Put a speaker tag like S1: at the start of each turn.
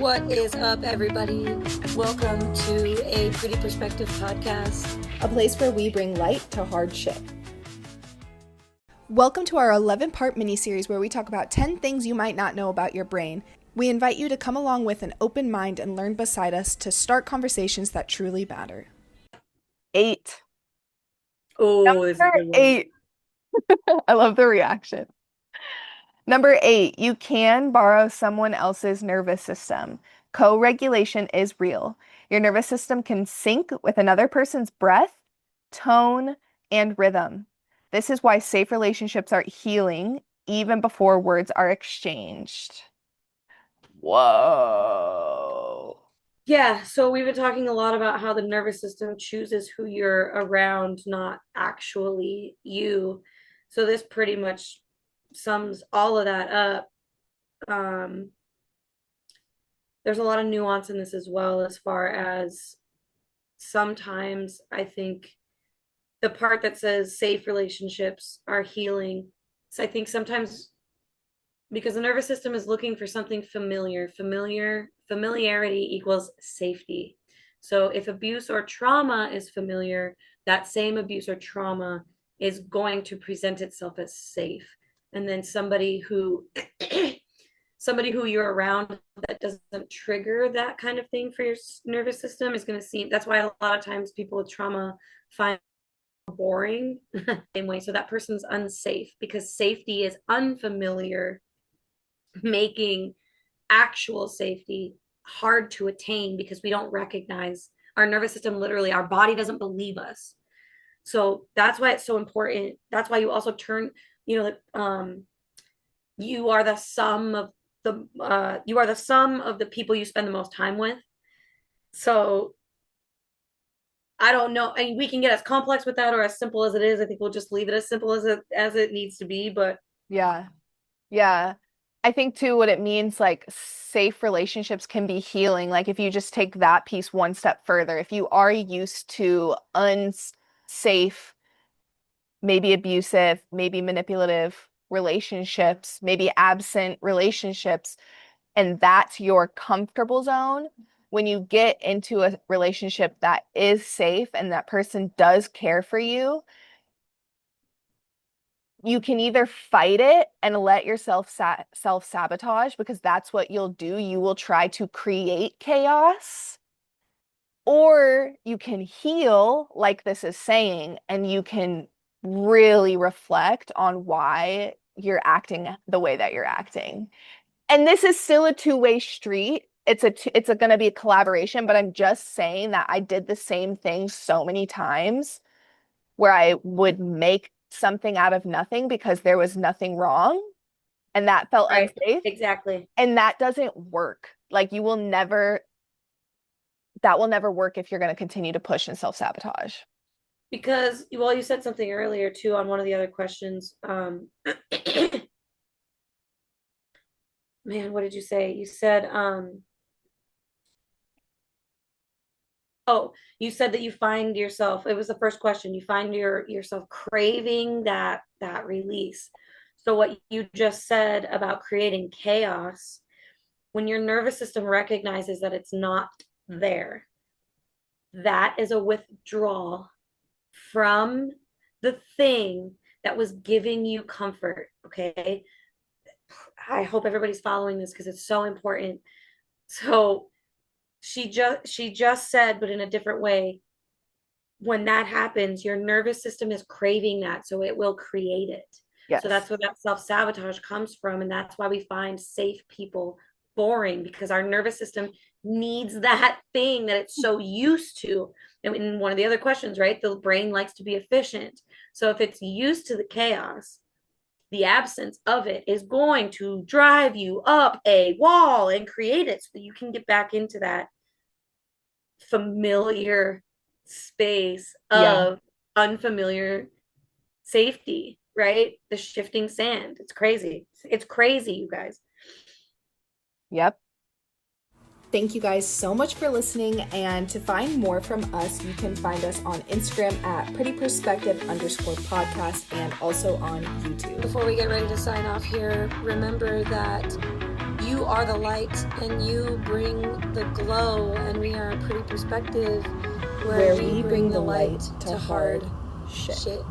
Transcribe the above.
S1: What is up, everybody? Welcome to a Pretty Perspective podcast,
S2: a place where we bring light to hard shit. Welcome to our 11-part mini-series where we talk about 10 things you might not know about your brain. We invite you to come along with an open mind and learn beside us to start conversations that truly matter.
S3: 8.
S1: Oh, this is a good one.
S3: 8. I love the reaction. Number 8, you can borrow someone else's nervous system. Co-regulation is real. Your nervous system can sync with another person's breath, tone, and rhythm. This is why safe relationships are healing even before words are exchanged. Whoa.
S1: Yeah, so we've been talking a lot about how the nervous system chooses who you're around, not actually you. So this pretty much sums all of that up. There's a lot of nuance in this as well, as far as sometimes I think the part that says safe relationships are healing. So I think sometimes because the nervous system is looking for something familiarity equals safety. So if abuse or trauma is familiar, that same abuse or trauma is going to present itself as safe. And then somebody who you're around that doesn't trigger that kind of thing for your nervous system is going to seem, that's why a lot of times people with trauma find boring same way. So that person's unsafe because safety is unfamiliar, making actual safety hard to attain because we don't recognize our nervous system. Literally, our body doesn't believe us. So that's why it's so important. That's why you also turn, you are the sum of the people you spend the most time with. So I don't know. I mean, we can get as complex with that or as simple as it is. I think we'll just leave it as simple as it needs to be. But
S3: yeah. I think too, what it means, like, safe relationships can be healing. Like, if you just take that piece one step further, if you are used to unsafe, maybe abusive, maybe manipulative relationships, maybe absent relationships, and that's your comfortable zone, when you get into a relationship that is safe and that person does care for you, you can either fight it and let yourself self-sabotage, because that's what you'll do. You will try to create chaos, or you can heal, like this is saying, and you can really reflect on why you're acting the way that you're acting. And this is still a two-way street. It's going to be a collaboration, but I'm just saying that I did the same thing so many times where I would make something out of nothing because there was nothing wrong, and that felt
S1: right,
S3: unsafe.
S1: Exactly.
S3: And that doesn't work. Like, that will never work if you're going to continue to push and self-sabotage.
S1: Because, well, you said something earlier too on one of the other questions. Man, what did you say? You said, you said that you find yourself, it was the first question, you find yourself craving that release. So what you just said about creating chaos, when your nervous system recognizes that it's not there, that is a withdrawal from the thing that was giving you comfort. Okay, I hope everybody's following this because it's so important. So she just said, but in a different way, when that happens, your nervous system is craving that, so it will create it.
S3: Yes.
S1: So that's where that self-sabotage comes from, and that's why we find safe people boring, because our nervous system needs that thing that it's so used to. And in one of the other questions, right, the brain likes to be efficient. So if it's used to the chaos, the absence of it is going to drive you up a wall and create it so that you can get back into that familiar space of unfamiliar safety, right? The shifting sand. It's crazy, you guys.
S3: Yep.
S2: Thank you guys so much for listening, and to find more from us, you can find us on Instagram at prettyperspective_podcast and also on YouTube.
S1: Before we get ready to sign off here, remember that you are the light and you bring the glow, and we are a pretty perspective where we bring the light to hard shit.